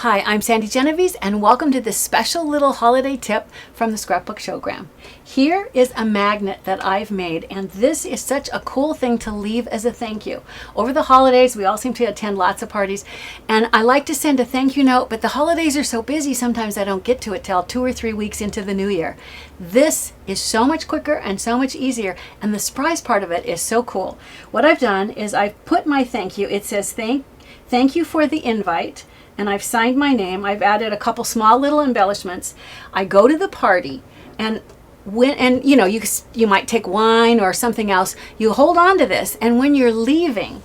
Hi, I'm Sandi Genovese, and welcome to this special little holiday tip from the Scrapbook Showgram. Here is a magnet that I've made, and this is such a cool thing to leave as a thank you. Over the holidays, we all seem to attend lots of parties, and I like to send a thank you note, but the holidays are so busy, sometimes I don't get to it till 2 or 3 weeks into the new year. This is so much quicker and so much easier, and the surprise part of it is so cool. What I've done is I've put my thank you. It says thank you for the invite. And I've signed my name. I've added a couple small little embellishments. I go to the party, and you might take wine or something else. You hold on to this, and when you're leaving,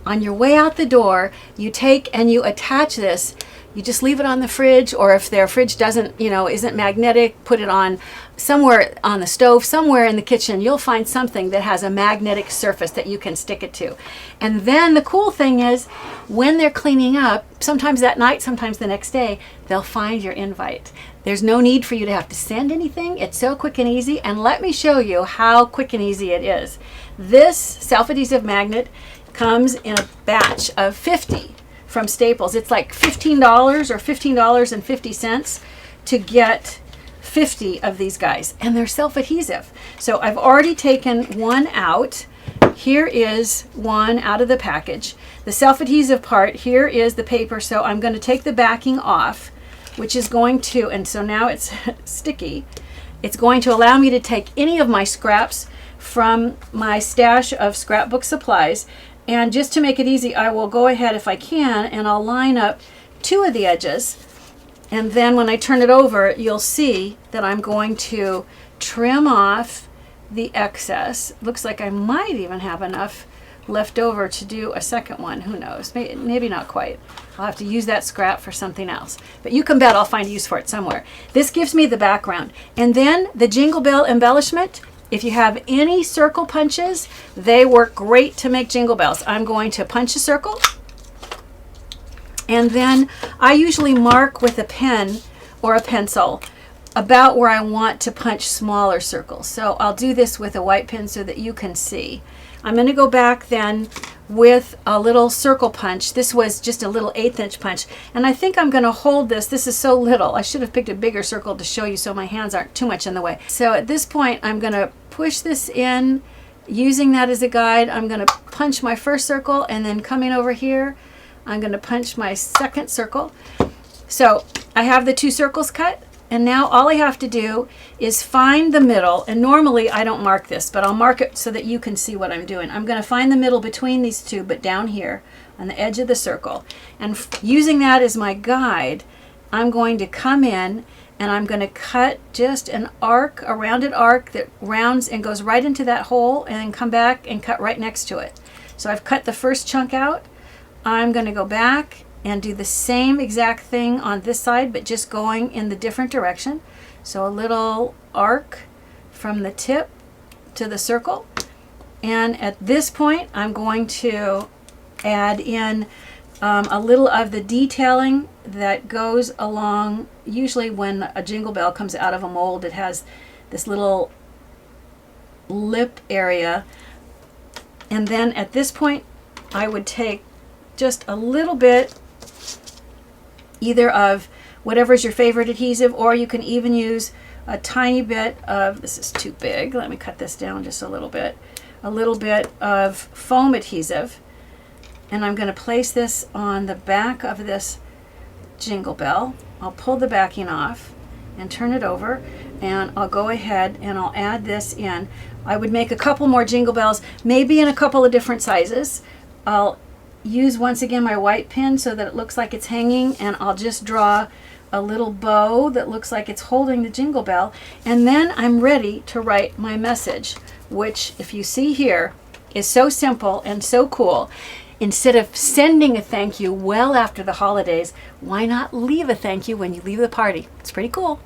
on your way out the door, you take and you attach this. You just leave it on the fridge, or if their fridge isn't magnetic, put it on somewhere on the stove, somewhere in the kitchen. You'll find something that has a magnetic surface that you can stick it to. And then the cool thing is, when they're cleaning up, sometimes that night, sometimes the next day, they'll find your invite. There's no need for you to have to send anything. It's so quick and easy. And let me show you how quick and easy it is. This self-adhesive magnet comes in a batch of 50 from Staples. It's like $15 or $15.50 to get 50 of these guys, and they're self-adhesive. So I've already taken one out. Here is one out of the package. The self-adhesive part, here is the paper, so I'm going to take the backing off, which is going to, and so now it's sticky. It's going to allow me to take any of my scraps from my stash of scrapbook supplies. And just to make it easy, I will go ahead, if I can, and I'll line up 2 of the edges. And then when I turn it over, you'll see that I'm going to trim off the excess. Looks like I might even have enough left over to do a second one. Who knows? Maybe not quite. I'll have to use that scrap for something else. But you can bet I'll find a use for it somewhere. This gives me the background. And then the Jingle Bell embellishment. If you have any circle punches, they work great to make jingle bells. I'm going to punch a circle, and then I usually mark with a pen or a pencil about where I want to punch smaller circles. So I'll do this with a white pen so that you can see. I'm going to go back then with a little circle punch. This was just a little 1/8 inch punch, and I think I'm going to hold this. This is so little. I should have picked a bigger circle to show you so my hands aren't too much in the way. So at this point, I'm going to push this in, using that as a guide. I'm going to punch my first circle, and then coming over here, I'm going to punch my second circle. So I have the 2 circles cut. And now all I have to do is find the middle, and normally I don't mark this, but I'll mark it so that you can see what I'm doing. I'm going to find the middle between these 2, but down here on the edge of the circle. And using that as my guide, I'm going to come in and I'm going to cut just an arc, a rounded arc that rounds and goes right into that hole, and then come back and cut right next to it. So I've cut the first chunk out. I'm going to go back and do the same exact thing on this side, but just going in the different direction. So a little arc from the tip to the circle. And at this point, I'm going to add in a little of the detailing that goes along. Usually when a jingle bell comes out of a mold, it has this little lip area. And then at this point, I would take just a little bit either of whatever's your favorite adhesive, or you can even use a tiny bit of, this is too big, let me cut this down just a little bit of foam adhesive. And I'm going to place this on the back of this jingle bell. I'll pull the backing off and turn it over, and I'll go ahead and I'll add this in. I would make a couple more jingle bells, maybe in a couple of different sizes. I'll use once again my white pen so that it looks like it's hanging, and I'll just draw a little bow that looks like it's holding the jingle bell, and then I'm ready to write my message, which, if you see here, is so simple and so cool. Instead of sending a thank you well after the holidays, why not leave a thank you when you leave the party? It's pretty cool.